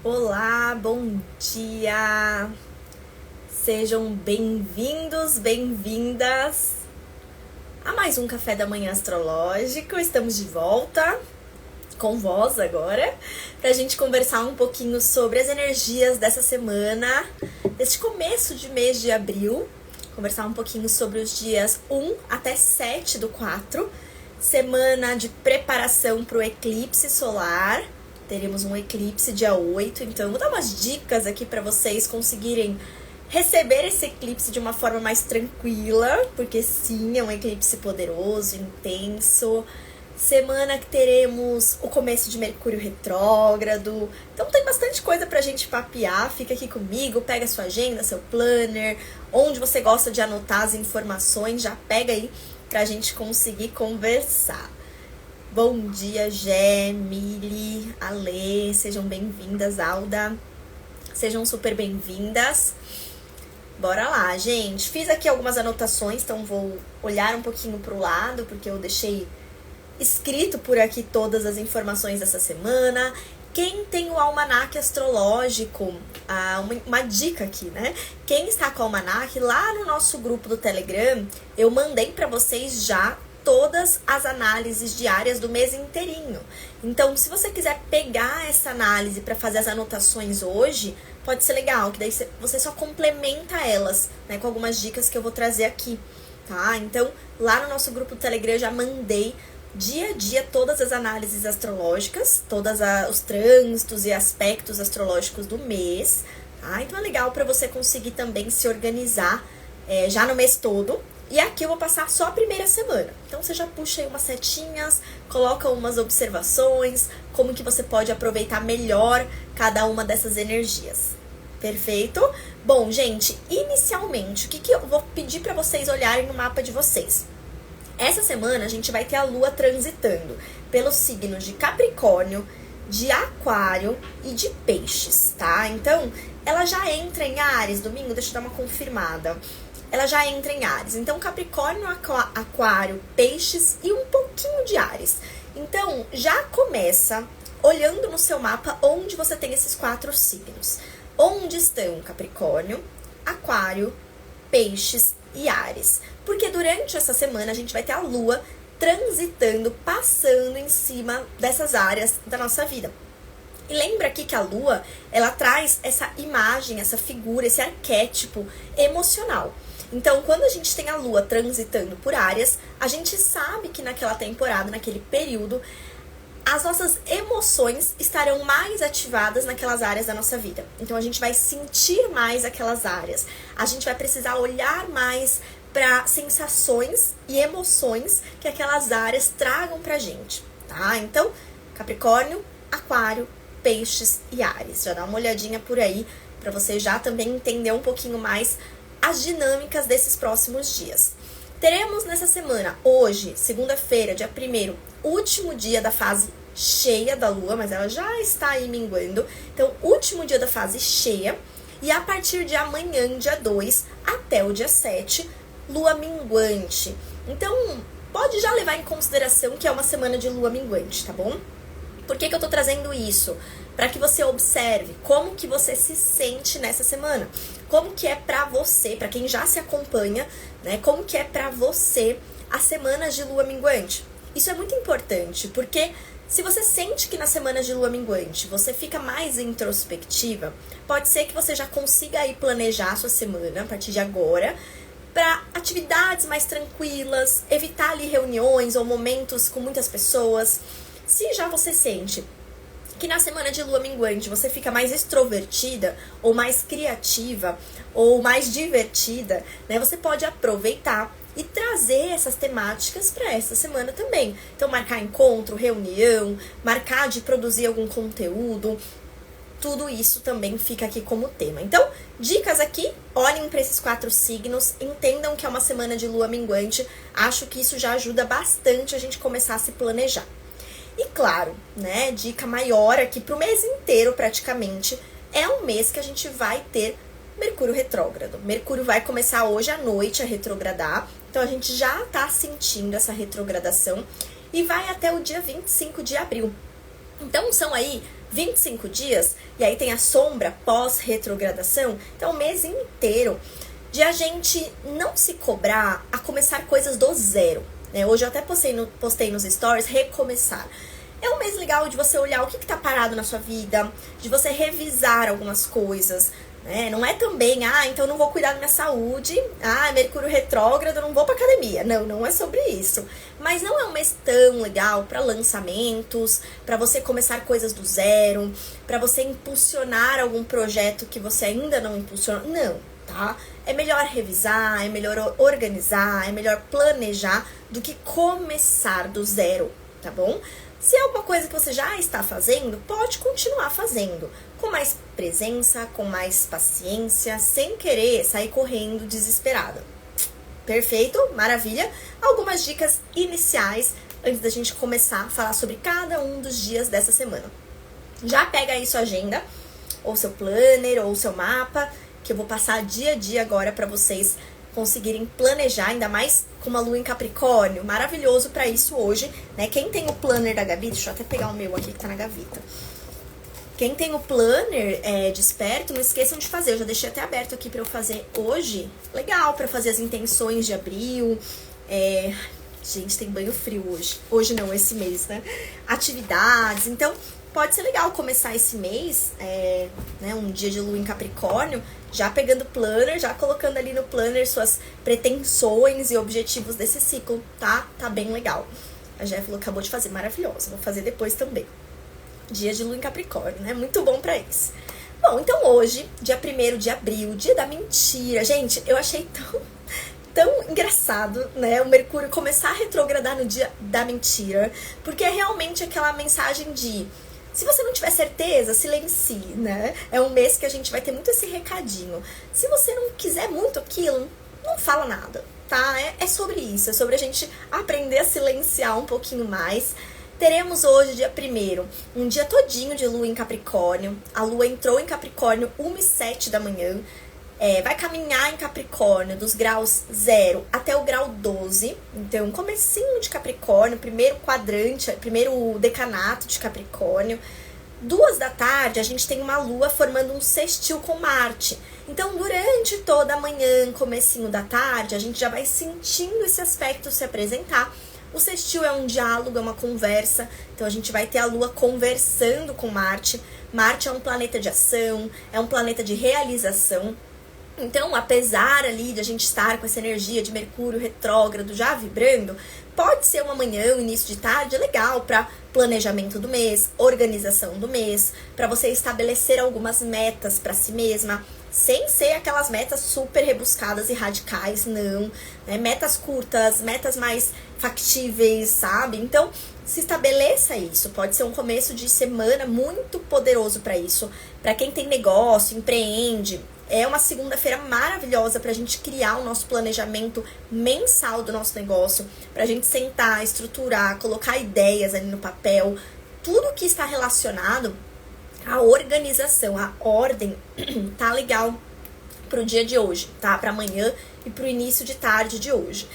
Olá, bom dia! Sejam bem-vindos, bem-vindas a mais um Café da Manhã Astrológico. Estamos de volta com voz agora, pra gente conversar um pouquinho sobre as energias dessa semana, deste começo de mês de abril. Conversar um pouquinho sobre os dias 1 até 7 do 4, semana de preparação para o eclipse solar. Teremos um eclipse dia 8, então eu vou dar umas dicas aqui para vocês conseguirem receber esse eclipse de uma forma mais tranquila, porque sim, é um eclipse poderoso, intenso. Semana que teremos o começo de Mercúrio retrógrado, então tem bastante coisa pra gente papear. Fica aqui comigo, pega sua agenda, seu planner, onde você gosta de anotar as informações, já pega aí pra gente conseguir conversar. Bom dia, Gé, Mili, Ale, sejam bem-vindas, Alda, sejam super bem-vindas. Bora lá, gente. Fiz aqui algumas anotações, então vou olhar um pouquinho pro lado, porque eu deixei escrito por aqui todas as informações dessa semana. Quem tem o almanaque astrológico, uma dica aqui, né? Quem está com o almanaque, lá no nosso grupo do Telegram, eu mandei para vocês já todas as análises diárias do mês inteirinho. Então, se você quiser pegar essa análise para fazer as anotações hoje, pode ser legal, que daí você só complementa elas, né, com algumas dicas que eu vou trazer aqui, tá? Então, lá no nosso grupo do Telegram eu já mandei dia a dia todas as análises astrológicas, todos os trânsitos e aspectos astrológicos do mês, tá? Então é legal para você conseguir também se organizar já no mês todo. E aqui eu vou passar só a primeira semana. Então você já puxa aí umas setinhas, coloca umas observações, como que você pode aproveitar melhor cada uma dessas energias. Perfeito? Bom, gente, inicialmente, o que eu vou pedir para vocês olharem no mapa de vocês? Essa semana a gente vai ter a Lua transitando pelos signos de Capricórnio, de Aquário e de Peixes, tá? Então, ela já entra em Áries, domingo, deixa eu dar uma confirmada. Ela já entra em Áries. Então, Capricórnio, Aquário, Peixes e um pouquinho de Áries. Então, já começa olhando no seu mapa onde você tem esses 4 signos. Onde estão Capricórnio, Aquário, Peixes e Áries. Porque durante essa semana a gente vai ter a Lua transitando, passando em cima dessas áreas da nossa vida. E lembra aqui que a Lua, ela traz essa imagem, essa figura, esse arquétipo emocional. Então, quando a gente tem a Lua transitando por áreas, a gente sabe que naquela temporada, naquele período, as nossas emoções estarão mais ativadas naquelas áreas da nossa vida. Então, a gente vai sentir mais aquelas áreas. A gente vai precisar olhar mais para sensações e emoções que aquelas áreas tragam pra gente, tá? Então, Capricórnio, Aquário, Peixes e Áries. Já dá uma olhadinha por aí para você já também entender um pouquinho mais as dinâmicas desses próximos dias. Teremos nessa semana, hoje, segunda-feira, dia 1º, último dia da fase cheia da Lua, mas ela já está aí minguando. Então, último dia da fase cheia. E a partir de amanhã, dia 2, até o dia 7, Lua minguante. Então, pode já levar em consideração que é uma semana de Lua minguante, tá bom? Por que eu tô trazendo isso? Para que você observe como que você se sente nessa semana. Como que é pra você, para quem já se acompanha, né? Como que é pra você as semanas de Lua minguante. Isso é muito importante, porque se você sente que nas semanas de Lua minguante você fica mais introspectiva, pode ser que você já consiga aí planejar a sua semana a partir de agora, para atividades mais tranquilas, evitar ali reuniões ou momentos com muitas pessoas. Se já você sente que na semana de Lua minguante você fica mais extrovertida, ou mais criativa, ou mais divertida, né? Você pode aproveitar e trazer essas temáticas para essa semana também. Então, marcar encontro, reunião, marcar de produzir algum conteúdo, tudo isso também fica aqui como tema. Então, dicas aqui, olhem para esses 4 signos, entendam que é uma semana de Lua minguante. Acho que isso já ajuda bastante a gente começar a se planejar. E claro, né, dica maior aqui pro mês inteiro praticamente, é um mês que a gente vai ter Mercúrio retrógrado. Mercúrio vai começar hoje à noite a retrogradar, então a gente já tá sentindo essa retrogradação e vai até o dia 25 de abril. Então são aí 25 dias, e aí tem a sombra pós-retrogradação, então o mês inteiro de a gente não se cobrar a começar coisas do zero, né? Hoje eu até postei nos stories, recomeçar. É um mês legal de você olhar o que tá parado na sua vida, de você revisar algumas coisas, né? Não é também, então não vou cuidar da minha saúde, Mercúrio retrógrado, não vou pra academia. Não é sobre isso. Mas não é um mês tão legal para lançamentos, para você começar coisas do zero, para você impulsionar algum projeto que você ainda não impulsionou. Não, tá? É melhor revisar, é melhor organizar, é melhor planejar do que começar do zero, tá bom? Se é alguma coisa que você já está fazendo, pode continuar fazendo, com mais presença, com mais paciência, sem querer sair correndo desesperada. Perfeito? Maravilha? Algumas dicas iniciais antes da gente começar a falar sobre cada um dos dias dessa semana. Já pega aí sua agenda, ou seu planner, ou seu mapa, que eu vou passar dia a dia agora para vocês conseguirem planejar, ainda mais com uma lua em Capricórnio, maravilhoso para isso hoje, né? Quem tem o planner da Gabi, deixa eu até pegar o meu aqui que tá na gaveta. Quem tem o planner desperto, não esqueçam de fazer, eu já deixei até aberto aqui para eu fazer hoje. Legal, para fazer as intenções de abril. Gente, tem banho frio hoje. Hoje não, esse mês, né? Atividades, então pode ser legal começar esse mês, né, um dia de lua em Capricórnio, já pegando o planner, já colocando ali no planner suas pretensões e objetivos desse ciclo, tá? Tá bem legal. A Jé falou que acabou de fazer, maravilhoso, vou fazer depois também. Dia de lua em Capricórnio, né? Muito bom pra isso. Bom, então hoje, dia 1º de abril, dia da mentira. Gente, eu achei tão engraçado, né, o Mercúrio começar a retrogradar no dia da mentira, porque é realmente aquela mensagem de: se você não tiver certeza, silencie, né? É um mês que a gente vai ter muito esse recadinho. Se você não quiser muito aquilo, não fala nada, tá? É sobre isso, é sobre a gente aprender a silenciar um pouquinho mais. Teremos hoje, dia 1º, um dia todinho de lua em Capricórnio. A lua entrou em Capricórnio 1h07 da manhã. Vai caminhar em Capricórnio dos graus 0 até o grau 12. Então, comecinho de Capricórnio, primeiro quadrante, primeiro decanato de Capricórnio. 2 da tarde, a gente tem uma lua formando um sextil com Marte. Então, durante toda a manhã, comecinho da tarde, a gente já vai sentindo esse aspecto se apresentar. O sextil é um diálogo, é uma conversa. Então, a gente vai ter a lua conversando com Marte. Marte é um planeta de ação, é um planeta de realização. Então, apesar ali de a gente estar com essa energia de Mercúrio retrógrado já vibrando, pode ser uma manhã, um início de tarde legal para planejamento do mês, organização do mês, para você estabelecer algumas metas para si mesma, sem ser aquelas metas super rebuscadas e radicais, não, né? Metas curtas, metas mais factíveis, sabe? Então, se estabeleça isso, pode ser um começo de semana muito poderoso para isso, para quem tem negócio, empreende. É uma segunda-feira maravilhosa para a gente criar o nosso planejamento mensal do nosso negócio, para a gente sentar, estruturar, colocar ideias ali no papel, tudo que está relacionado à organização, à ordem, tá legal pro dia de hoje, tá? Para amanhã e pro início de tarde de hoje.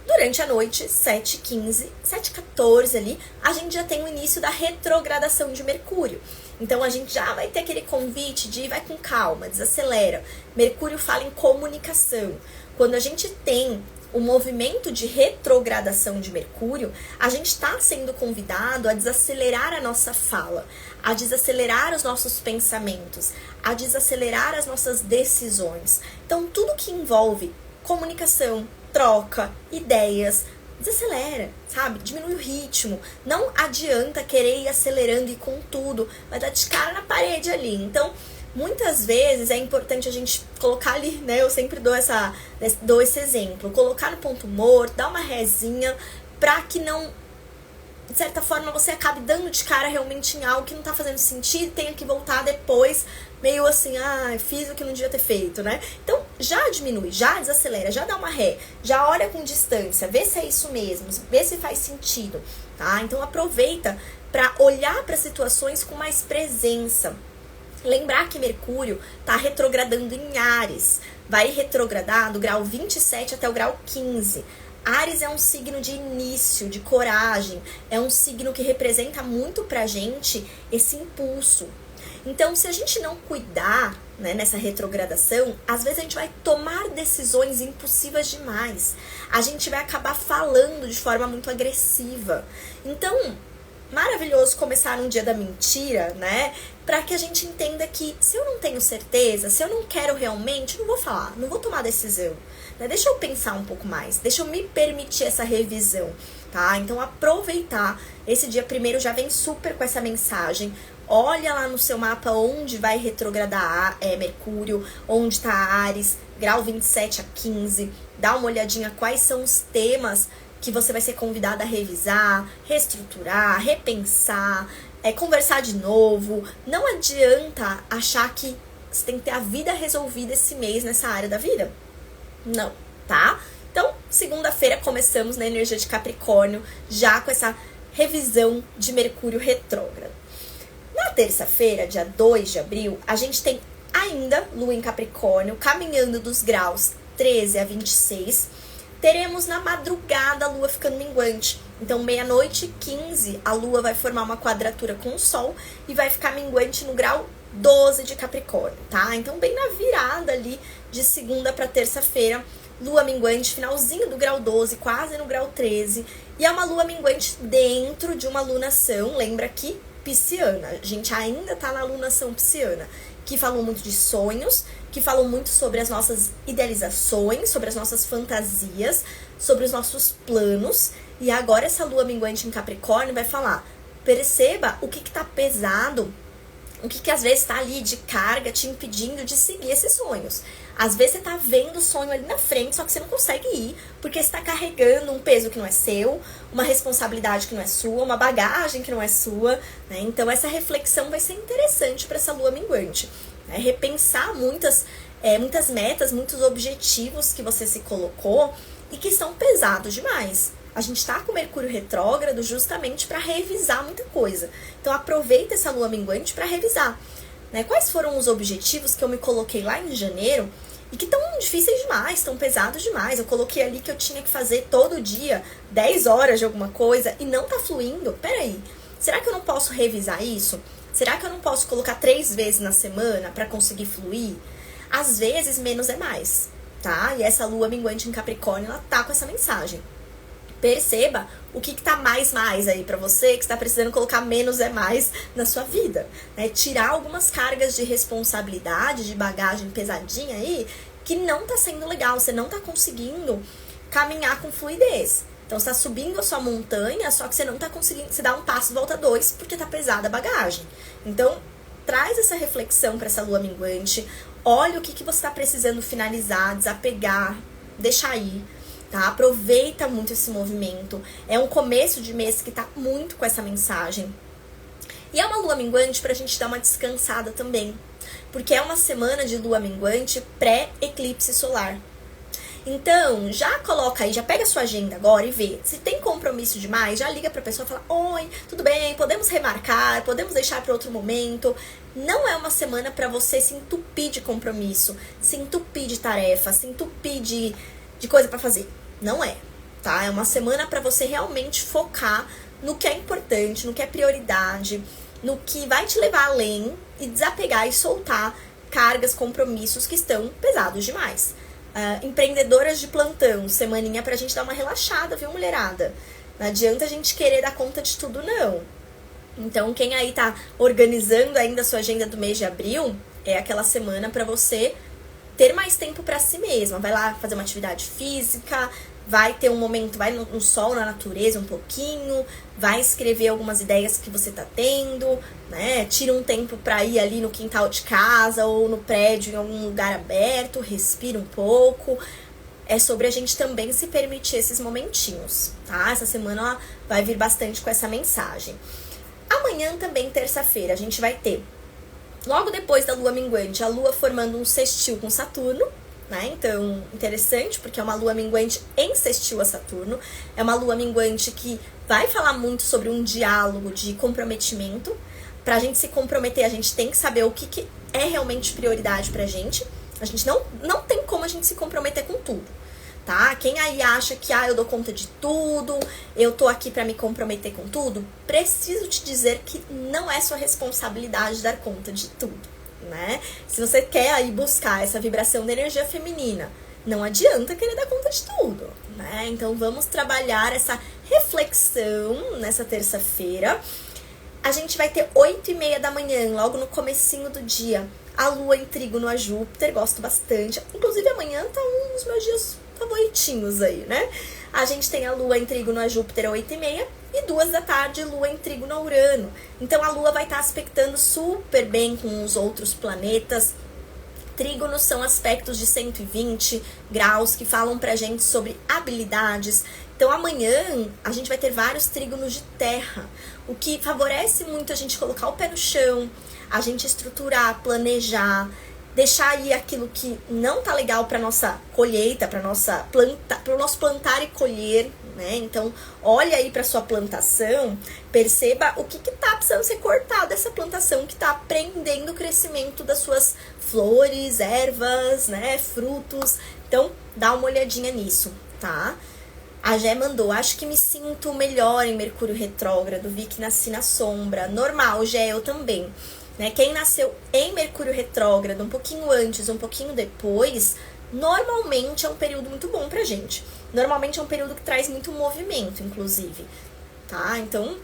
Durante a noite, 7h15, 7h14 ali, a gente já tem o início da retrogradação de Mercúrio. Então, a gente já vai ter aquele convite de vai com calma, desacelera. Mercúrio fala em comunicação. Quando a gente tem o movimento de retrogradação de Mercúrio, a gente está sendo convidado a desacelerar a nossa fala, a desacelerar os nossos pensamentos, a desacelerar as nossas decisões. Então, tudo que envolve comunicação, troca, ideias, desacelera, sabe? Diminui o ritmo. Não adianta querer ir acelerando e com tudo. Vai dar de cara na parede ali. Então, muitas vezes é importante a gente colocar ali, né? Eu sempre dou esse exemplo. Colocar no ponto morto, dar uma rezinha pra que não, de certa forma, você acabe dando de cara realmente em algo que não tá fazendo sentido, tenha que voltar depois, meio assim, fiz o que não devia ter feito, né? Então, já diminui, já desacelera, já dá uma ré, já olha com distância, vê se é isso mesmo, vê se faz sentido, tá? Então, aproveita para olhar para situações com mais presença. Lembrar que Mercúrio tá retrogradando em Áries, vai retrogradar do grau 27 até o grau 15. Áries é um signo de início, de coragem, é um signo que representa muito pra gente esse impulso. Então, se a gente não cuidar, né, nessa retrogradação, às vezes a gente vai tomar decisões impulsivas demais. A gente vai acabar falando de forma muito agressiva. Então, maravilhoso começar um dia da mentira, né? Pra que a gente entenda que se eu não tenho certeza, se eu não quero realmente, não vou falar, não vou tomar decisão. Né? Deixa eu pensar um pouco mais, deixa eu me permitir essa revisão, tá? Então aproveitar, esse dia primeiro já vem super com essa mensagem. Olha lá no seu mapa onde vai retrogradar Mercúrio, onde está Áries, grau 27 a 15. Dá uma olhadinha quais são os temas que você vai ser convidada a revisar, reestruturar, repensar, conversar de novo. Não adianta achar que você tem que ter a vida resolvida esse mês nessa área da vida. Não, tá? Então, segunda-feira começamos na energia de Capricórnio, já com essa revisão de Mercúrio retrógrado. Na terça-feira, dia 2 de abril, a gente tem ainda Lua em Capricórnio, caminhando dos graus 13 a 26. Teremos na madrugada a Lua ficando minguante. Então, meia-noite e 15, a Lua vai formar uma quadratura com o Sol e vai ficar minguante no grau 12 de Capricórnio, tá? Então, bem na virada ali de segunda para terça-feira, Lua minguante, finalzinho do grau 12, quase no grau 13. E é uma Lua minguante dentro de uma lunação, lembra que pisciana. A gente ainda tá na lunação pisciana, que falou muito de sonhos, que falou muito sobre as nossas idealizações, sobre as nossas fantasias, sobre os nossos planos. E agora essa lua minguante em Capricórnio vai falar, perceba o que tá pesado, o que às vezes tá ali de carga te impedindo de seguir esses sonhos. Às vezes você tá vendo o sonho ali na frente, só que você não consegue ir, porque você tá carregando um peso que não é seu, uma responsabilidade que não é sua, uma bagagem que não é sua, né? Então essa reflexão vai ser interessante para essa lua minguante, né? Repensar muitas metas, muitos objetivos que você se colocou e que estão pesados demais. A gente tá com Mercúrio retrógrado justamente para revisar muita coisa. Então aproveita essa lua minguante para revisar, né? Quais foram os objetivos que eu me coloquei lá em janeiro e que estão difíceis demais, estão pesados demais. Eu coloquei ali que eu tinha que fazer todo dia 10 horas de alguma coisa e não tá fluindo. Peraí, será que eu não posso revisar isso? Será que eu não posso colocar 3 vezes na semana para conseguir fluir? Às vezes, menos é mais, tá? E essa lua minguante em Capricórnio, ela tá com essa mensagem. Perceba o que tá mais aí pra você, que está precisando colocar menos é mais na sua vida, né? Tirar algumas cargas de responsabilidade, de bagagem pesadinha aí, que não tá sendo legal, você não tá conseguindo caminhar com fluidez. Então você tá subindo a sua montanha, só que você não tá conseguindo, você dá um passo, volta 2, porque tá pesada a bagagem. Então, traz essa reflexão para essa lua minguante, olha o que você tá precisando finalizar, desapegar, deixar ir. Tá? Aproveita muito esse movimento. É um começo de mês que tá muito com essa mensagem. E é uma lua minguante pra gente dar uma descansada também. Porque é uma semana de lua minguante pré-eclipse solar. Então, já coloca aí, já pega a sua agenda agora e vê. Se tem compromisso demais, já liga pra pessoa e fala: oi, tudo bem, podemos remarcar, podemos deixar para outro momento. Não é uma semana pra você se entupir de compromisso, se entupir de tarefa, se entupir de coisa pra fazer. Não é, tá? É uma semana pra você realmente focar no que é importante, no que é prioridade, no que vai te levar além e desapegar e soltar cargas, compromissos que estão pesados demais. Empreendedoras de plantão, semaninha pra gente dar uma relaxada, viu, mulherada? Não adianta a gente querer dar conta de tudo, não. Então, quem aí tá organizando ainda a sua agenda do mês de abril, é aquela semana pra você ter mais tempo pra si mesma. Vai lá fazer uma atividade física, vai ter um momento, vai no sol, na natureza um pouquinho, vai escrever algumas ideias que você tá tendo, né? Tira um tempo pra ir ali no quintal de casa ou no prédio, em algum lugar aberto, respira um pouco. É sobre a gente também se permitir esses momentinhos, tá? Essa semana ela vai vir bastante com essa mensagem. Amanhã também, terça-feira, a gente vai ter, logo depois da lua minguante, a lua formando um sextil com Saturno, né? Então, interessante, porque é uma lua minguante em sextil a Saturno. É uma lua minguante que vai falar muito sobre um diálogo de comprometimento. Pra gente se comprometer, a gente tem que saber o que é realmente prioridade pra gente. A gente não tem como a gente se comprometer com tudo. tá? Quem aí acha que eu dou conta de tudo, eu tô aqui pra me comprometer com tudo, preciso te dizer que não é sua responsabilidade dar conta de tudo, né? Se você quer aí buscar essa vibração da energia feminina, não adianta querer dar conta de tudo, né? Então vamos trabalhar essa reflexão nessa terça-feira. A gente vai ter 8h30 da manhã, logo no comecinho do dia, a Lua em trígono a Júpiter, gosto bastante. Inclusive amanhã tá um dos meus dias favoritinhos aí, né? A gente tem a Lua em trígono a Júpiter às 8h30 e 2 da tarde Lua em trígono a Urano. Então a Lua vai estar aspectando super bem com os outros planetas. Trígonos são aspectos de 120 graus que falam pra gente sobre habilidades. Então amanhã a gente vai ter vários trígonos de terra, o que favorece muito a gente colocar o pé no chão, a gente estruturar, planejar, deixar aí aquilo que não tá legal para nossa colheita, para o nosso plantar e colher, né? Então, olha aí para sua plantação, perceba o que tá precisando ser cortado dessa plantação que tá prendendo o crescimento das suas flores, ervas, né, frutos. Então, dá uma olhadinha nisso, tá? A Gé mandou, acho que me sinto melhor em Mercúrio retrógrado, vi que nasci na sombra. Normal, Gé, eu também. Né? Quem nasceu em Mercúrio retrógrado, um pouquinho antes, um pouquinho depois, normalmente é um período muito bom pra gente. Normalmente é um período que traz muito movimento, inclusive. Tá? Então,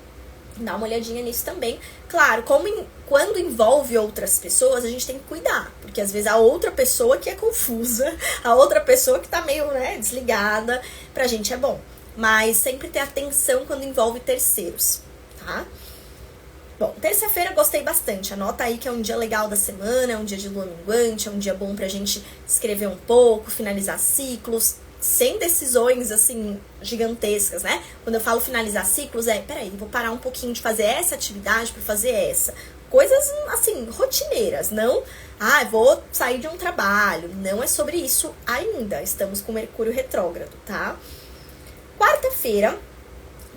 dá uma olhadinha nisso também. Claro, quando envolve outras pessoas, a gente tem que cuidar. Porque às vezes a outra pessoa que é confusa, a outra pessoa que tá meio, né, desligada, pra gente é bom. Mas sempre ter atenção quando envolve terceiros, tá? Bom, terça-feira gostei bastante. Anota aí que é um dia legal da semana, é um dia de lua minguante, é um dia bom pra gente escrever um pouco, finalizar ciclos, sem decisões, assim, gigantescas, né? Quando eu falo finalizar ciclos, peraí, vou parar um pouquinho de fazer essa atividade pra fazer essa. Coisas, assim, rotineiras, não, vou sair de um trabalho. Não é sobre isso ainda. Estamos com Mercúrio retrógrado, tá? Quarta-feira,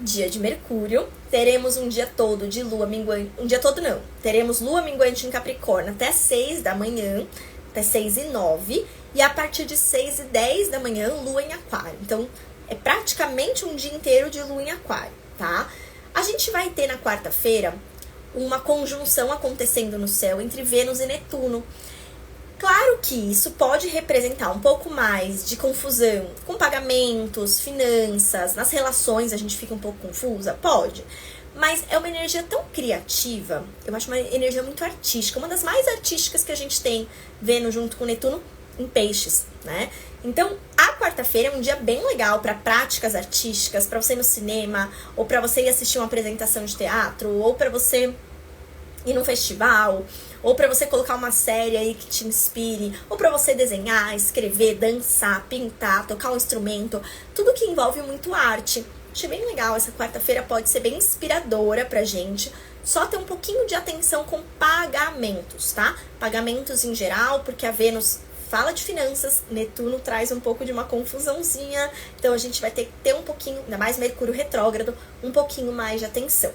dia de Mercúrio, teremos um dia todo de lua minguante. Um dia todo não. Teremos lua minguante em Capricórnio até 6 da manhã, até 6h09. E a partir de 6h10 da manhã, lua em Aquário. Então, é praticamente um dia inteiro de lua em Aquário, tá? A gente vai ter na quarta-feira uma conjunção acontecendo no céu entre Vênus e Netuno. Claro que isso pode representar um pouco mais de confusão com pagamentos, finanças, nas relações a gente fica um pouco confusa, pode. Mas é uma energia tão criativa, eu acho uma energia muito artística, uma das mais artísticas que a gente tem, Vênus junto com Netuno em Peixes, né? Então, a quarta-feira é um dia bem legal para práticas artísticas, para você ir no cinema, ou para você ir assistir uma apresentação de teatro, ou para você ir num festival, ou para você colocar uma série aí que te inspire, ou para você desenhar, escrever, dançar, pintar, tocar um instrumento, tudo que envolve muito arte. Achei bem legal, essa quarta-feira pode ser bem inspiradora pra gente, só ter um pouquinho de atenção com pagamentos, tá? Pagamentos em geral, porque a Vênus fala de finanças, Netuno traz um pouco de uma confusãozinha, então a gente vai ter que ter um pouquinho, ainda mais Mercúrio retrógrado, um pouquinho mais de atenção.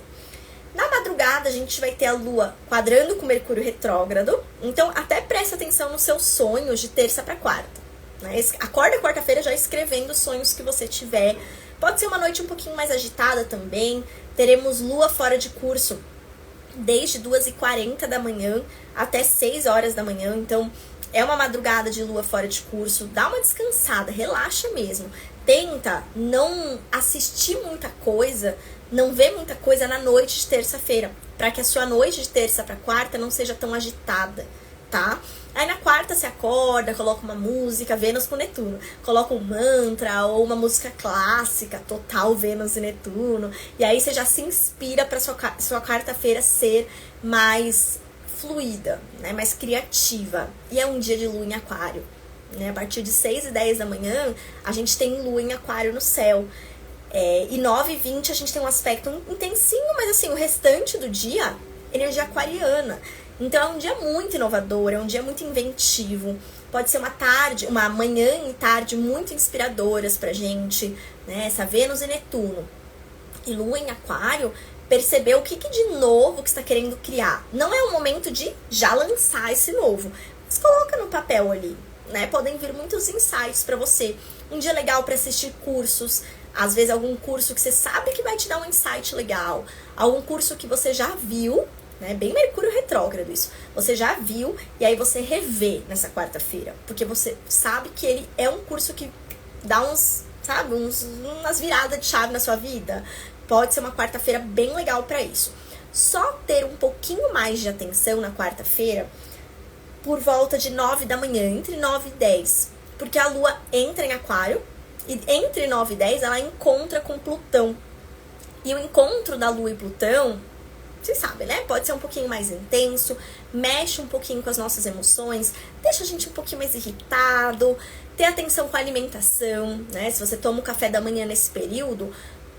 Na madrugada, a gente vai ter a Lua quadrando com Mercúrio retrógrado, então até presta atenção nos seus sonhos de terça para quarta. Né? Acorda quarta-feira já escrevendo os sonhos que você tiver. Pode ser uma noite um pouquinho mais agitada também. Teremos Lua fora de curso desde 2h40 da manhã até 6 horas da manhã, então é uma madrugada de Lua fora de curso. Dá uma descansada, relaxa mesmo. Tenta não assistir muita coisa, não ver muita coisa na noite de terça-feira, para que a sua noite de terça para quarta não seja tão agitada, tá? Aí na quarta você acorda, coloca uma música, Vênus com Netuno, coloca um mantra ou uma música clássica, total Vênus e Netuno, e aí você já se inspira para sua quarta-feira ser mais fluida, né, mais criativa. E é um dia de lua em Aquário, né? A partir de 6h10 da manhã, a gente tem lua em Aquário no céu. E 9h20 a gente tem um aspecto intensinho, mas assim, o restante do dia, energia aquariana. Então é um dia muito inovador, é um dia muito inventivo. Pode ser uma manhã e tarde muito inspiradoras pra gente, né? Essa Vênus e Netuno e Lua em Aquário, perceber o que de novo que você está querendo criar. Não é o momento de já lançar esse novo, mas coloca no papel ali. né? Podem vir muitos insights para você. Um dia legal para assistir cursos, às vezes algum curso que você sabe que vai te dar um insight legal, algum curso que você já viu, né? Bem Mercúrio retrógrado isso. Você já viu e aí você revê nessa quarta-feira, porque você sabe que ele é um curso que dá uns, sabe, umas viradas de chave na sua vida. Pode ser uma quarta-feira bem legal para isso. Só ter um pouquinho mais de atenção na quarta-feira por volta de 9 da manhã, entre 9 e 10, porque a Lua entra em Aquário e entre 9 e 10 ela encontra com Plutão. E o encontro da Lua e Plutão, vocês sabem, né? Pode ser um pouquinho mais intenso, mexe um pouquinho com as nossas emoções, deixa a gente um pouquinho mais irritado, ter atenção com a alimentação, né? Se você toma o café da manhã nesse período,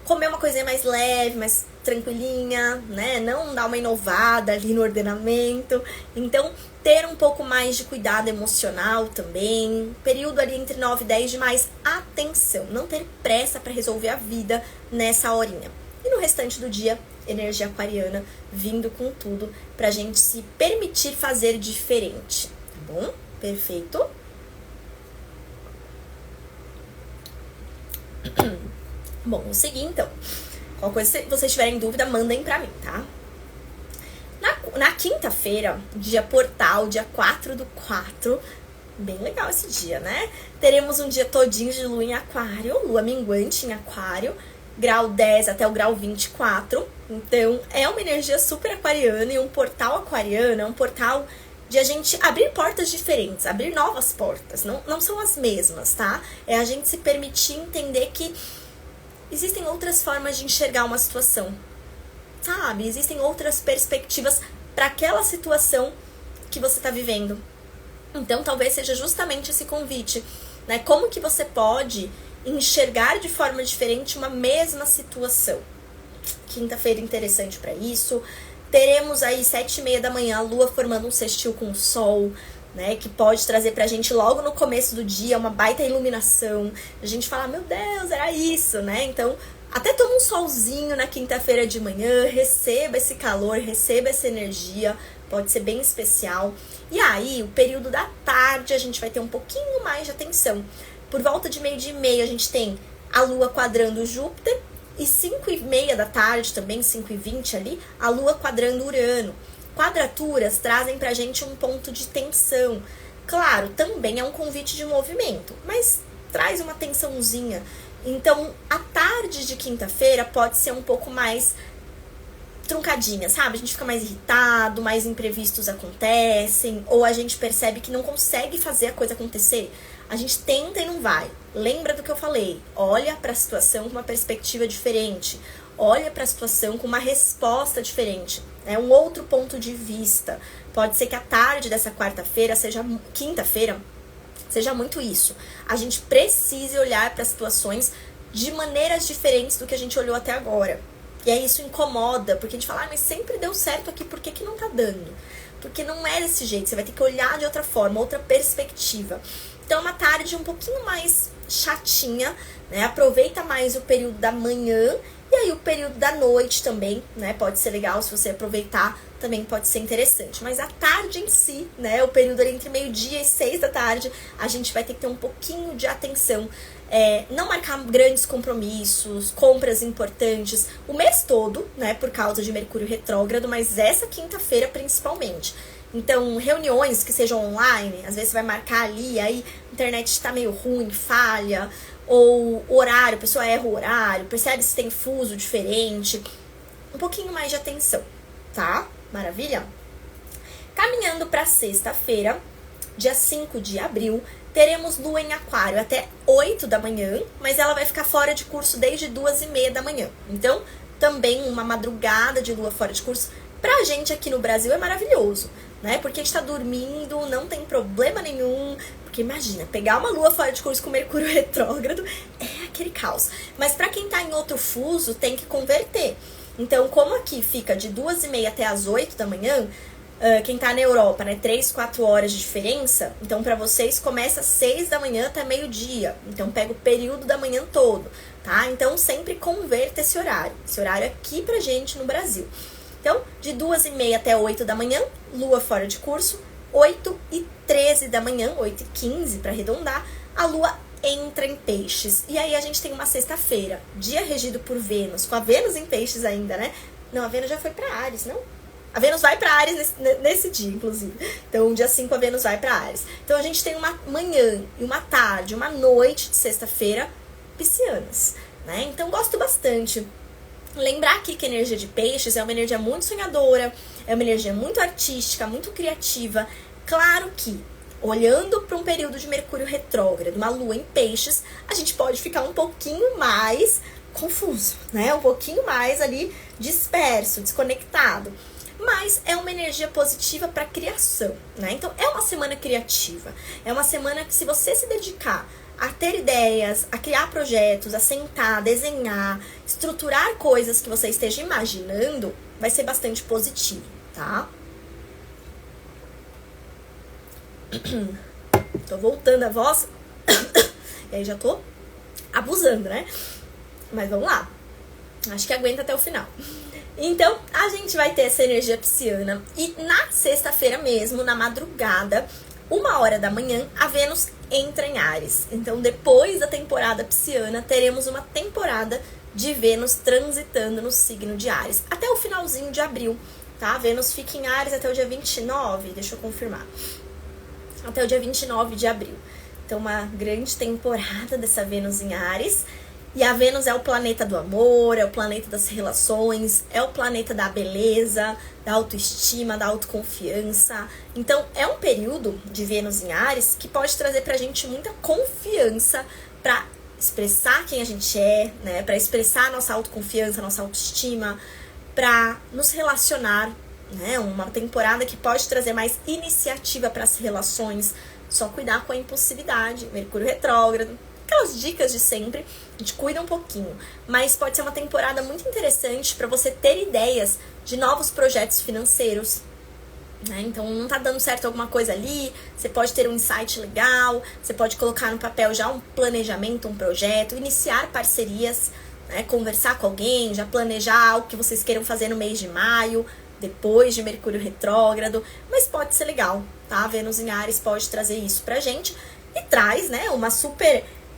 comer uma coisinha mais leve, mais tranquilinha, né? Não dar uma inovada ali no ordenamento. Então, ter um pouco mais de cuidado emocional também. Período ali entre 9 e 10 de mais atenção. Não ter pressa para resolver a vida nessa horinha. E no restante do dia, energia aquariana vindo com tudo pra gente se permitir fazer diferente. Tá bom? Perfeito. Bom, vou seguir então. Qualquer coisa, se vocês tiverem dúvida, mandem pra mim, tá? Na quinta-feira, dia portal, dia 4/4, bem legal esse dia, né? Teremos um dia todinho de lua em Aquário, lua minguante em Aquário, grau 10 até o grau 24. Então, é uma energia super aquariana e um portal aquariano é um portal de a gente abrir portas diferentes, abrir novas portas. Não são as mesmas, tá? É a gente se permitir entender que existem outras formas de enxergar uma situação, sabe? Existem outras perspectivas para aquela situação que você está vivendo. Então, talvez seja justamente esse convite, né? Como que você pode enxergar de forma diferente uma mesma situação? Quinta-feira interessante para isso. Teremos aí 7h30 da manhã a Lua formando um sextil com o Sol, né, que pode trazer pra gente logo no começo do dia uma baita iluminação. A gente fala, meu Deus, era isso, né? Então, até toma um solzinho na quinta-feira de manhã, receba esse calor, receba essa energia, pode ser bem especial. E aí, o período da tarde, a gente vai ter um pouquinho mais de atenção. Por volta de 12h30, a gente tem a Lua quadrando Júpiter, e 5h30 da tarde, também 5h20 ali, a Lua quadrando Urano. Quadraturas trazem pra gente um ponto de tensão. Claro, também é um convite de movimento, mas traz uma tensãozinha. Então, a tarde de quinta-feira pode ser um pouco mais truncadinha, sabe? A gente fica mais irritado, mais imprevistos acontecem, ou a gente percebe que não consegue fazer a coisa acontecer. A gente tenta e não vai. Lembra do que eu falei? Olha para a situação com uma perspectiva diferente. Olha para a situação com uma resposta diferente. É um outro ponto de vista. Pode ser que a tarde dessa quinta-feira, seja muito isso. A gente precise olhar para as situações de maneiras diferentes do que a gente olhou até agora. E aí isso incomoda, porque a gente fala, mas sempre deu certo aqui, por que não tá dando? Porque não é desse jeito, você vai ter que olhar de outra forma, outra perspectiva. Então, uma tarde um pouquinho mais chatinha, né? Aproveita mais o período da manhã e aí o período da noite também, né? Pode ser legal se você aproveitar, também pode ser interessante. Mas a tarde em si, né? O período ali entre meio-dia e 6 da tarde, a gente vai ter que ter um pouquinho de atenção. Não marcar grandes compromissos, compras importantes, o mês todo, né? Por causa de Mercúrio retrógrado, mas essa quinta-feira principalmente. Então, reuniões que sejam online, às vezes você vai marcar ali, aí a internet está meio ruim, falha, ou horário, a pessoa erra o horário, percebe se tem fuso diferente. Um pouquinho mais de atenção, tá? Maravilha? Caminhando para sexta-feira, dia 5 de abril, teremos Lua em Aquário até 8 da manhã, mas ela vai ficar fora de curso desde 2h30 da manhã. Então, também uma madrugada de Lua fora de curso, pra gente aqui no Brasil é maravilhoso, né? Porque a gente tá dormindo, não tem problema nenhum. Porque imagina, pegar uma Lua fora de curso com Mercúrio retrógrado é aquele caos. Mas pra quem tá em outro fuso, tem que converter. Então, como aqui fica de 2h30 até as 8 da manhã, quem tá na Europa, né, 3, 4 horas de diferença, então pra vocês começa às 6 da manhã até meio-dia. Então, pega o período da manhã todo, tá? Então, sempre converta esse horário. Esse horário aqui pra gente no Brasil. Então, de 2h30 até 8 da manhã, Lua fora de curso. 8h13 da manhã, 8h15 para arredondar, a Lua entra em Peixes. E aí a gente tem uma sexta-feira, dia regido por Vênus, com a Vênus em Peixes ainda, né? Não, a Vênus já foi para Áries, não? A Vênus vai para Áries nesse dia, inclusive. Então, dia 5 a Vênus vai para Áries. Então, a gente tem uma manhã e uma tarde, uma noite de sexta-feira piscianas, né? Então, gosto bastante. Lembrar aqui que a energia de Peixes é uma energia muito sonhadora, é uma energia muito artística, muito criativa. Claro que, olhando para um período de Mercúrio retrógrado, uma Lua em Peixes, a gente pode ficar um pouquinho mais confuso, né? Um pouquinho mais ali disperso, desconectado. Mas é uma energia positiva para criação, né? Então, é uma semana criativa. É uma semana que, se você se dedicar a ter ideias, a criar projetos, a sentar, desenhar, estruturar coisas que você esteja imaginando, vai ser bastante positivo, tá? Tô voltando a voz. E aí já tô abusando, né? Mas vamos lá. Acho que aguenta até o final. Então, a gente vai ter essa energia pisciana. E na sexta-feira mesmo, na madrugada, 1h da manhã, a Vênus entra em Áries. Então, depois da temporada pisciana, teremos uma temporada de Vênus transitando no signo de Áries. Até o finalzinho de abril, tá? A Vênus fica em Áries até o dia 29, deixa eu confirmar. Até o dia 29 de abril. Então, uma grande temporada dessa Vênus em Áries. E a Vênus é o planeta do amor, é o planeta das relações, é o planeta da beleza, da autoestima, da autoconfiança. Então, é um período de Vênus em Áries que pode trazer pra gente muita confiança pra expressar quem a gente é, né? Pra expressar a nossa autoconfiança, a nossa autoestima, pra nos relacionar, né? Uma temporada que pode trazer mais iniciativa para as relações, só cuidar com a impulsividade, Mercúrio retrógrado. Aquelas dicas de sempre, a gente cuida um pouquinho, mas pode ser uma temporada muito interessante para você ter ideias de novos projetos financeiros, né? Então, não tá dando certo alguma coisa ali, você pode ter um insight legal, você pode colocar no papel já um planejamento, um projeto, iniciar parcerias, né? Conversar com alguém, já planejar algo que vocês queiram fazer no mês de maio, depois de Mercúrio retrógrado, mas pode ser legal, tá? Vênus em Áries pode trazer isso pra gente e traz, né, um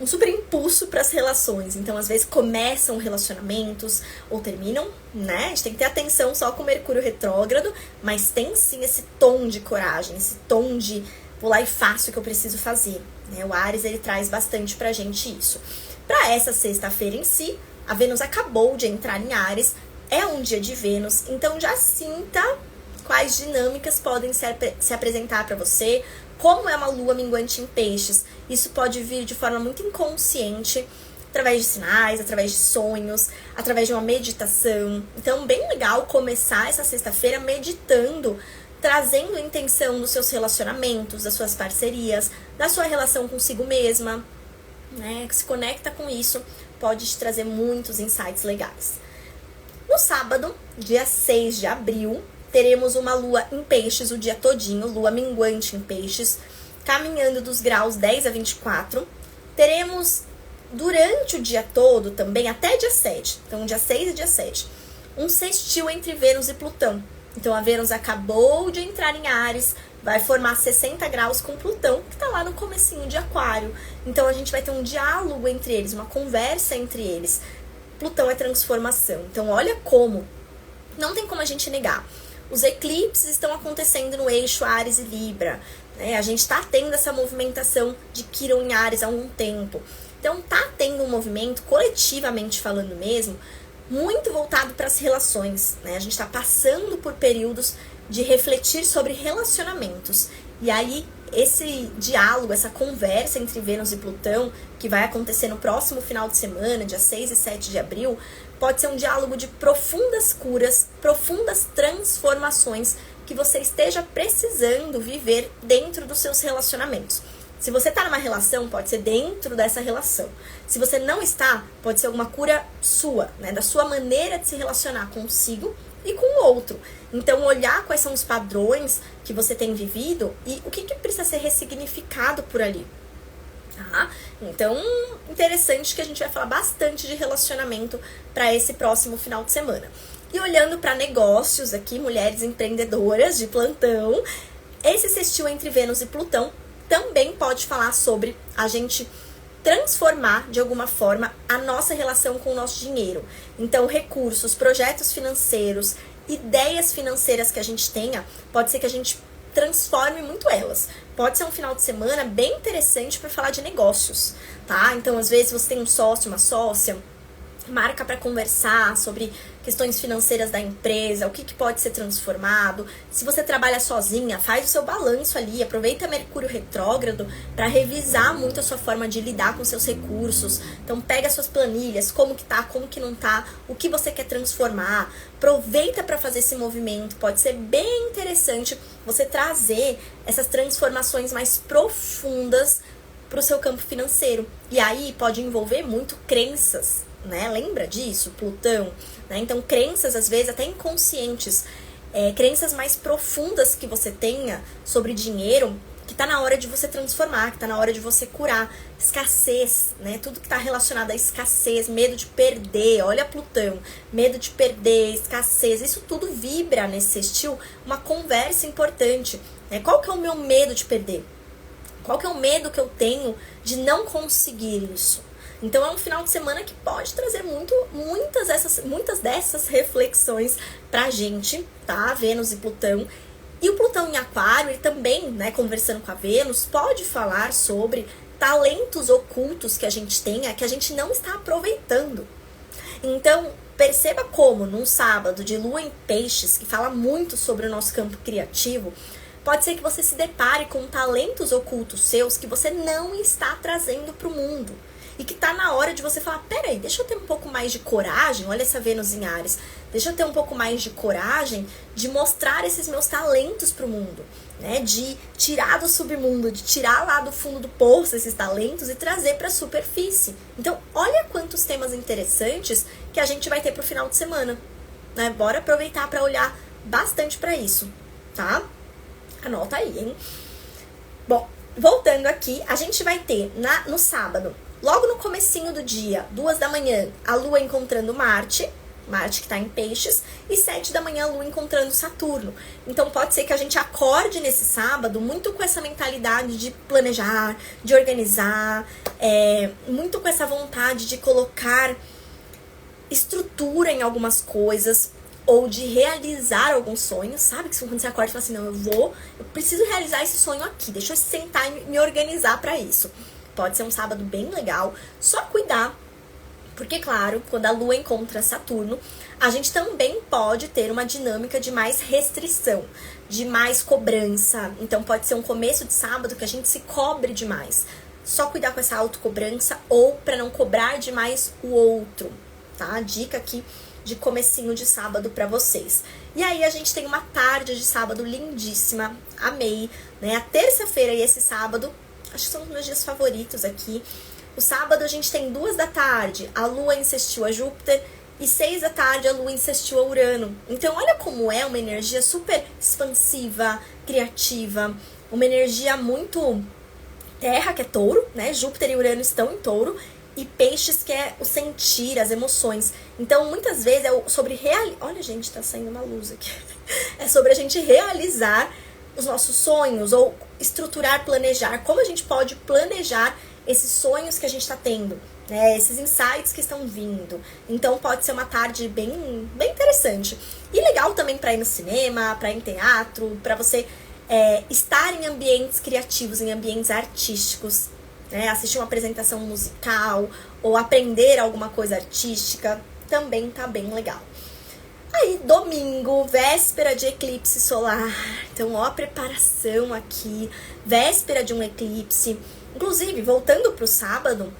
super impulso para as relações. Então, às vezes, começam relacionamentos ou terminam, né? A gente tem que ter atenção só com o Mercúrio retrógrado, mas tem sim esse tom de coragem, esse tom de vou lá e faço o que eu preciso fazer, né? O Áries, ele traz bastante pra gente isso. Para essa sexta-feira em si, a Vênus acabou de entrar em Áries, é um dia de Vênus, então já sinta quais dinâmicas podem se apresentar para você. Como é uma lua minguante em Peixes, isso pode vir de forma muito inconsciente, através de sinais, através de sonhos, através de uma meditação. Então, bem legal começar essa sexta-feira meditando, trazendo a intenção dos seus relacionamentos, das suas parcerias, da sua relação consigo mesma, né? Que se conecta com isso, pode te trazer muitos insights legais. No sábado, dia 6 de abril, teremos uma lua em Peixes o dia todinho, lua minguante em Peixes, caminhando dos graus 10 a 24. Teremos durante o dia todo também, até dia 7, então dia 6 e dia 7, um sextil entre Vênus e Plutão. Então a Vênus acabou de entrar em Áries, vai formar 60 graus com Plutão, que tá lá no comecinho de Aquário. Então a gente vai ter um diálogo entre eles, uma conversa entre eles. Plutão é transformação. Então olha como, não tem como a gente negar. Os eclipses estão acontecendo no eixo Áries e Libra, né? A gente está tendo essa movimentação de Quirón em Áries há algum tempo. Então tá tendo um movimento, coletivamente falando mesmo, muito voltado para as relações, né? A gente está passando por períodos de refletir sobre relacionamentos. E aí esse diálogo, essa conversa entre Vênus e Plutão, que vai acontecer no próximo final de semana, dia 6 e 7 de abril, pode ser um diálogo de profundas curas, profundas transformações que você esteja precisando viver dentro dos seus relacionamentos. Se você está numa relação, pode ser dentro dessa relação. Se você não está, pode ser alguma cura sua, né? Da sua maneira de se relacionar consigo e com o outro. Então, olhar quais são os padrões que você tem vivido e o que precisa ser ressignificado por ali. Tá? Então, interessante que a gente vai falar bastante de relacionamento para esse próximo final de semana. E olhando para negócios aqui, mulheres empreendedoras de plantão, Esse sextil entre Vênus e Plutão também pode falar sobre a gente transformar de alguma forma a nossa relação com o nosso dinheiro. Então, recursos, projetos financeiros, ideias financeiras que a gente tenha, pode ser que a gente transforme muito elas. Pode ser um final de semana bem interessante para falar de negócios, tá? Então, às vezes você tem um sócio, uma sócia, marca para conversar sobre questões financeiras da empresa, o que pode ser transformado. Se você trabalha sozinha, faz o seu balanço ali, aproveita Mercúrio retrógrado para revisar muito a sua forma de lidar com seus recursos. Então pega suas planilhas, como que tá, como que não tá, o que você quer transformar. Aproveita para fazer esse movimento, pode ser bem interessante você trazer essas transformações mais profundas para o seu campo financeiro. E aí pode envolver muito crenças, né? Lembra disso? Plutão, né? Então, crenças, às vezes, até inconscientes, crenças mais profundas que você tenha sobre dinheiro, que tá na hora de você transformar, que tá na hora de você curar. Escassez, né? Tudo que tá relacionado à escassez, medo de perder, olha Plutão, medo de perder, escassez, isso tudo vibra nesse sextil, uma conversa importante, né? Qual que é o meu medo de perder? Qual que é o medo que eu tenho de não conseguir isso? Então é um final de semana que pode trazer muitas dessas reflexões pra gente, tá? Vênus e Plutão. E o Plutão em Aquário, ele também, né, conversando com a Vênus, pode falar sobre talentos ocultos que a gente tenha, que a gente não está aproveitando. Então, perceba como num sábado de lua em peixes, que fala muito sobre o nosso campo criativo, pode ser que você se depare com talentos ocultos seus que você não está trazendo para o mundo. E que tá na hora de você falar, peraí, deixa eu ter um pouco mais de coragem, olha essa Vênus em Áries, deixa eu ter um pouco mais de coragem de mostrar esses meus talentos pro mundo, né? De tirar do submundo, de tirar lá do fundo do poço esses talentos e trazer pra superfície. Então, olha quantos temas interessantes que a gente vai ter pro final de semana, né? Bora aproveitar pra olhar bastante pra isso, tá? Anota aí, hein? Bom, voltando aqui, a gente vai ter no sábado, logo no comecinho do dia, 2 da manhã, a Lua encontrando Marte que está em Peixes, e 7 da manhã a Lua encontrando Saturno. Então pode ser que a gente acorde nesse sábado muito com essa mentalidade de planejar, de organizar, muito com essa vontade de colocar estrutura em algumas coisas, ou de realizar alguns sonhos, sabe? Que quando você acorda e fala assim, não, eu preciso realizar esse sonho aqui, deixa eu sentar e me organizar para isso. Pode ser um sábado bem legal, só cuidar, porque claro, quando a Lua encontra Saturno, a gente também pode ter uma dinâmica de mais restrição, de mais cobrança. Então pode ser um começo de sábado que a gente se cobre demais. Só cuidar com essa autocobrança ou para não cobrar demais o outro, tá? Dica aqui de comecinho de sábado para vocês. E aí a gente tem uma tarde de sábado lindíssima, amei, né? A terça-feira e esse sábado, acho que são os meus dias favoritos aqui. O sábado a gente tem 2 da tarde, a Lua em sextil a Júpiter, e 6 da tarde a Lua em sextil a Urano. Então olha como é uma energia super expansiva, criativa, uma energia muito Terra, que é touro, né? Júpiter e Urano estão em touro, e Peixes, que é o sentir, as emoções. Então, muitas vezes é sobre Olha, gente, tá saindo uma luz aqui. É sobre a gente realizar os nossos sonhos, ou estruturar, planejar. Como a gente pode planejar esses sonhos que a gente está tendo, né? Esses insights que estão vindo. Então, pode ser uma tarde bem interessante. E legal também para ir no cinema, para ir em teatro, para você estar em ambientes criativos, em ambientes artísticos, né? Assistir uma apresentação musical ou aprender alguma coisa artística, também tá bem legal. Aí, domingo, véspera de eclipse solar. Então, ó, a preparação aqui, véspera de um eclipse. Inclusive, voltando pro sábado,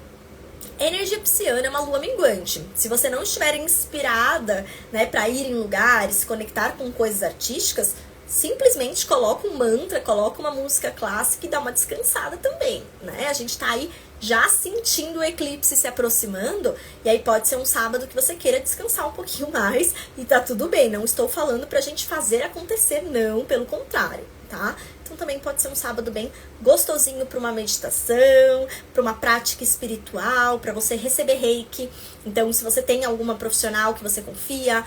a energia pisciana é uma lua minguante. Se você não estiver inspirada, né, para ir em lugares, se conectar com coisas artísticas, simplesmente coloca um mantra, coloca uma música clássica e dá uma descansada também, né? A gente tá aí já sentindo o eclipse se aproximando, e aí pode ser um sábado que você queira descansar um pouquinho mais, e tá tudo bem, não estou falando pra gente fazer acontecer, não, pelo contrário, tá? Então também pode ser um sábado bem gostosinho para uma meditação, para uma prática espiritual, para você receber reiki. Então, se você tem alguma profissional que você confia,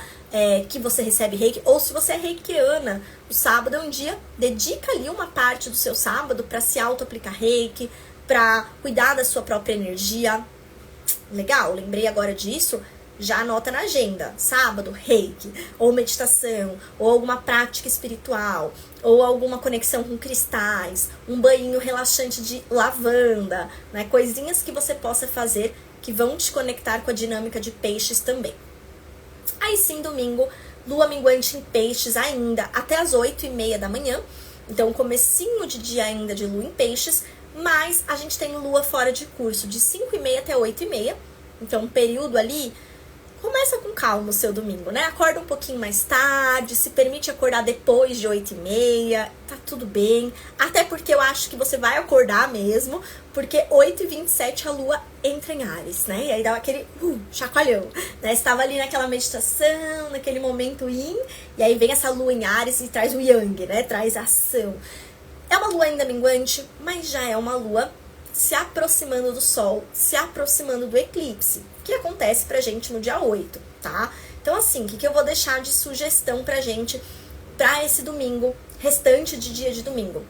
que você recebe reiki, ou se você é reikiana, o sábado é um dia, dedica ali uma parte do seu sábado para se auto-aplicar reiki, para cuidar da sua própria energia. Legal, lembrei agora disso. Já anota na agenda, sábado, reiki, ou meditação, ou alguma prática espiritual, ou alguma conexão com cristais, um banho relaxante de lavanda, né? Coisinhas que você possa fazer que vão te conectar com a dinâmica de peixes também. Aí sim, domingo, lua minguante em peixes ainda até as 8h30 da manhã, então comecinho de dia ainda de lua em peixes, mas a gente tem lua fora de curso de 5h30 até 8h30, então um período ali. Começa com calma o seu domingo, né? Acorda um pouquinho mais tarde, se permite acordar depois de 8h30, tá tudo bem. Até porque eu acho que você vai acordar mesmo, porque 8h27 a lua entra em Áries, né? E aí dá aquele chacoalhão, né? Estava ali naquela meditação, naquele momento yin, e aí vem essa lua em Áries e traz o yang, né? Traz ação. É uma lua ainda minguante, mas já é uma lua se aproximando do Sol, se aproximando do eclipse, que acontece pra gente no dia 8, tá? Então, assim, o que eu vou deixar de sugestão pra gente pra esse domingo, restante de dia de domingo?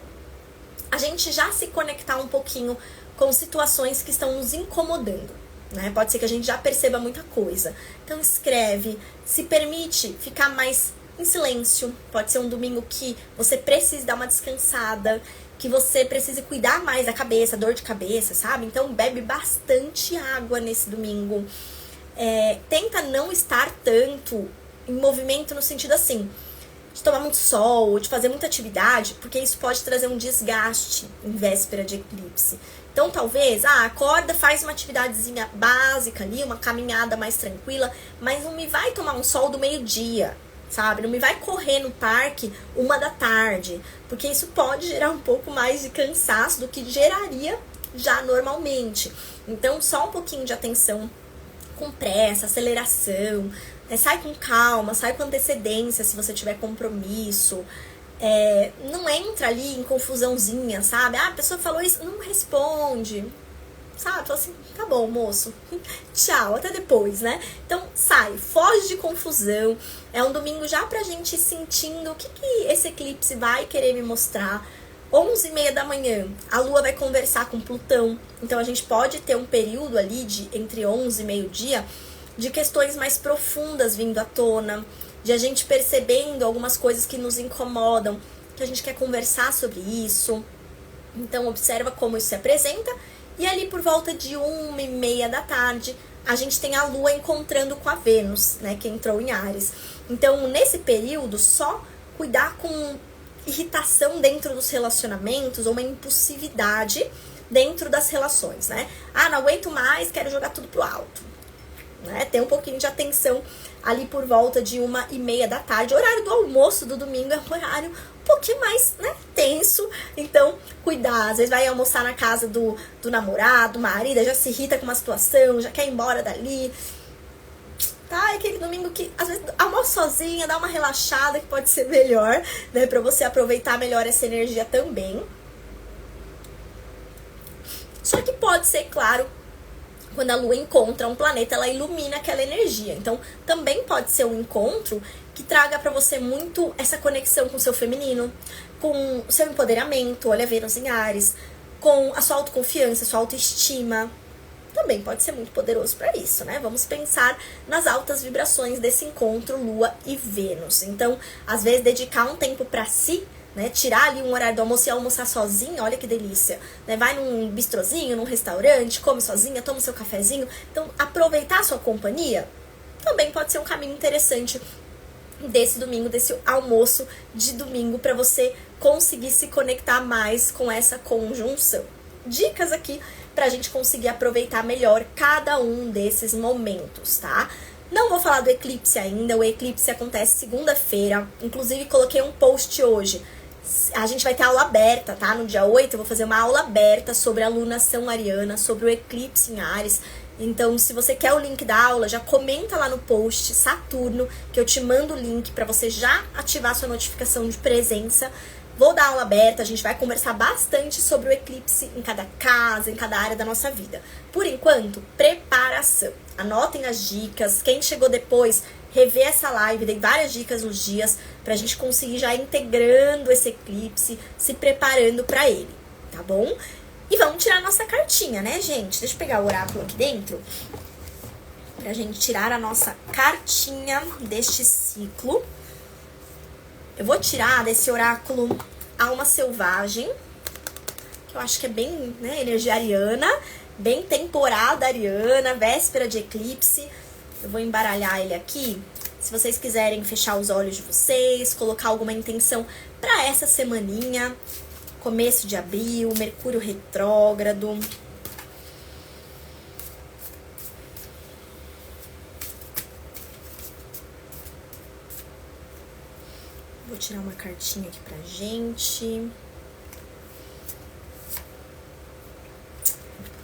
A gente já se conectar um pouquinho com situações que estão nos incomodando, né? Pode ser que a gente já perceba muita coisa. Então, escreve, se permite ficar mais em silêncio. Pode ser um domingo que você precise dar uma descansada, que você precise cuidar mais da cabeça, dor de cabeça, sabe? Então, bebe bastante água nesse domingo. Tenta não estar tanto em movimento no sentido assim, de tomar muito sol, ou de fazer muita atividade, porque isso pode trazer um desgaste em véspera de eclipse. Então, talvez, acorda, faz uma atividadezinha básica ali, uma caminhada mais tranquila, mas não me vai tomar um sol do meio-dia, sabe? Não me vai correr no parque 1h da tarde, porque isso pode gerar um pouco mais de cansaço do que geraria já normalmente. Então, só um pouquinho de atenção com pressa, aceleração, sai com calma, sai com antecedência se você tiver compromisso. Não entra ali em confusãozinha, sabe? A pessoa falou isso, não responde, sabe? Fala assim, tá bom, moço, tchau, até depois, né? Então, sai, foge de confusão. É um domingo já pra gente ir sentindo o que esse eclipse vai querer me mostrar. 11h30 da manhã, a Lua vai conversar com Plutão. Então, a gente pode ter um período ali de entre 11 e meio-dia de questões mais profundas vindo à tona, de a gente percebendo algumas coisas que nos incomodam, que a gente quer conversar sobre isso. Então, observa como isso se apresenta. E ali por volta de 1h30 da tarde, a gente tem a Lua encontrando com a Vênus, né, que entrou em Áries. Então, nesse período, só cuidar com irritação dentro dos relacionamentos ou uma impulsividade dentro das relações, né? Não aguento mais, quero jogar tudo pro alto, né? Tem um pouquinho de atenção ali por volta de 1h30 da tarde. O horário do almoço do domingo é um horário um pouquinho mais, né, tenso. Então, cuidar. Às vezes vai almoçar na casa do namorado, marido, já se irrita com uma situação, já quer ir embora dali. Tá? É aquele domingo que, às vezes, almoça sozinha, dá uma relaxada, que pode ser melhor, né, pra você aproveitar melhor essa energia também. Só que pode ser, claro, quando a Lua encontra um planeta, ela ilumina aquela energia. Então, também pode ser um encontro que traga pra você muito essa conexão com o seu feminino, com o seu empoderamento, olha Vênus em Áries, com a sua autoconfiança, a sua autoestima. Também pode ser muito poderoso para isso, né? Vamos pensar nas altas vibrações desse encontro Lua e Vênus. Então, às vezes, dedicar um tempo para si, né? Tirar ali um horário do almoço e almoçar sozinha, olha que delícia, né? Vai num bistrozinho, num restaurante, come sozinha, toma seu cafezinho. Então, aproveitar a sua companhia também pode ser um caminho interessante desse domingo, desse almoço de domingo, para você conseguir se conectar mais com essa conjunção. Dicas aqui pra gente conseguir aproveitar melhor cada um desses momentos, tá? Não vou falar do eclipse ainda, o eclipse acontece segunda-feira, inclusive coloquei um post hoje. A gente vai ter aula aberta, tá? No dia 8 eu vou fazer uma aula aberta sobre a alunação ariana, sobre o eclipse em Áries. Então, se você quer o link da aula, já comenta lá no post Saturno, que eu te mando o link pra você já ativar sua notificação de presença. Vou dar aula aberta, a gente vai conversar bastante sobre o eclipse em cada casa, em cada área da nossa vida. Por enquanto, preparação. Anotem as dicas. Quem chegou depois, rever essa live, dei várias dicas nos dias pra gente conseguir já integrando esse eclipse, se preparando pra ele, tá bom? E vamos tirar a nossa cartinha, né, gente? Deixa eu pegar o oráculo aqui dentro pra gente tirar a nossa cartinha deste ciclo. Eu vou tirar desse oráculo Alma Selvagem, que eu acho que é bem, né, energia ariana, bem temporada ariana, véspera de eclipse. Eu vou embaralhar ele aqui. Se vocês quiserem fechar os olhos de vocês, colocar alguma intenção para essa semaninha, começo de abril, Mercúrio retrógrado. Vou tirar uma cartinha aqui pra gente.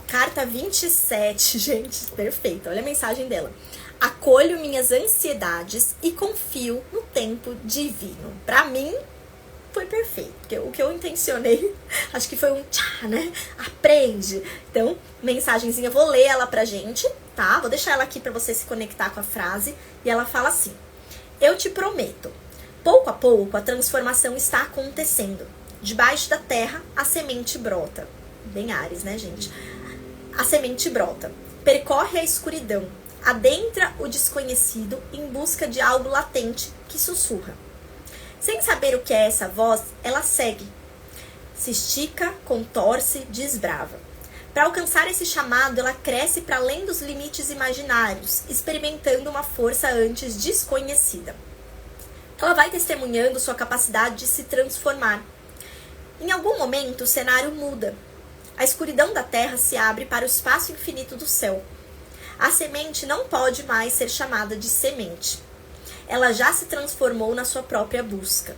Carta 27, gente, perfeito. Olha a mensagem dela. Acolho minhas ansiedades e confio no tempo divino. Pra mim, foi perfeito. Porque o que eu intencionei, acho que foi um tchá, né? Aprende. Então, mensagenzinha, vou ler ela pra gente, tá? Vou deixar ela aqui pra você se conectar com a frase. E ela fala assim: eu te prometo. Pouco a pouco, a transformação está acontecendo. Debaixo da terra, a semente brota. Bem Áries, né, gente? A semente brota. Percorre a escuridão. Adentra o desconhecido em busca de algo latente que sussurra. Sem saber o que é essa voz, ela segue. Se estica, contorce, desbrava. Para alcançar esse chamado, ela cresce para além dos limites imaginários, experimentando uma força antes desconhecida. Ela vai testemunhando sua capacidade de se transformar. Em algum momento, o cenário muda. A escuridão da terra se abre para o espaço infinito do céu. A semente não pode mais ser chamada de semente. Ela já se transformou na sua própria busca.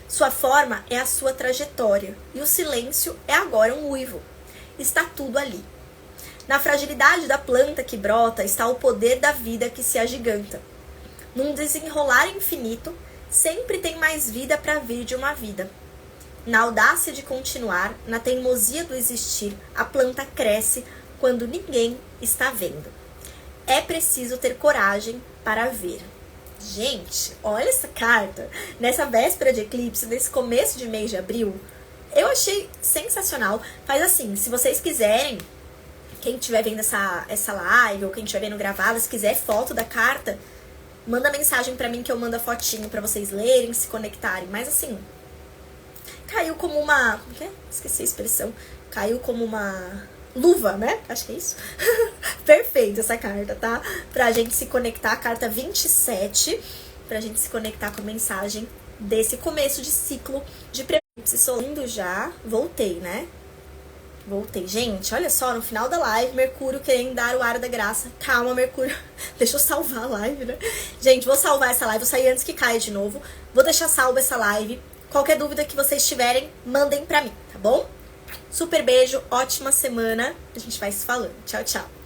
Sua forma é a sua trajetória, e o silêncio é agora um uivo. Está tudo ali. Na fragilidade da planta que brota está o poder da vida que se agiganta. Num desenrolar infinito, sempre tem mais vida para vir de uma vida. Na audácia de continuar, na teimosia do existir, a planta cresce quando ninguém está vendo. É preciso ter coragem para ver. Gente, olha essa carta. Nessa véspera de eclipse, nesse começo de mês de abril, eu achei sensacional. Faz assim, se vocês quiserem, quem estiver vendo essa live, ou quem estiver vendo gravada, se quiser foto da carta, manda mensagem pra mim que eu mando a fotinho pra vocês lerem, se conectarem. Mas assim, caiu como uma... Como que é? Esqueci a expressão. Caiu como uma luva, né? Acho que é isso. Perfeito essa carta, tá? Pra gente se conectar, a carta 27, pra gente se conectar com a mensagem desse começo de ciclo de eclipse solar. Já voltei, né? Voltei. Gente, olha só, no final da live, Mercúrio querendo dar o ar da graça. Calma, Mercúrio. Deixa eu salvar a live, né? Gente, vou salvar essa live. Vou sair antes que caia de novo. Vou deixar salva essa live. Qualquer dúvida que vocês tiverem, mandem pra mim, tá bom? Super beijo, ótima semana. A gente vai se falando. Tchau, tchau.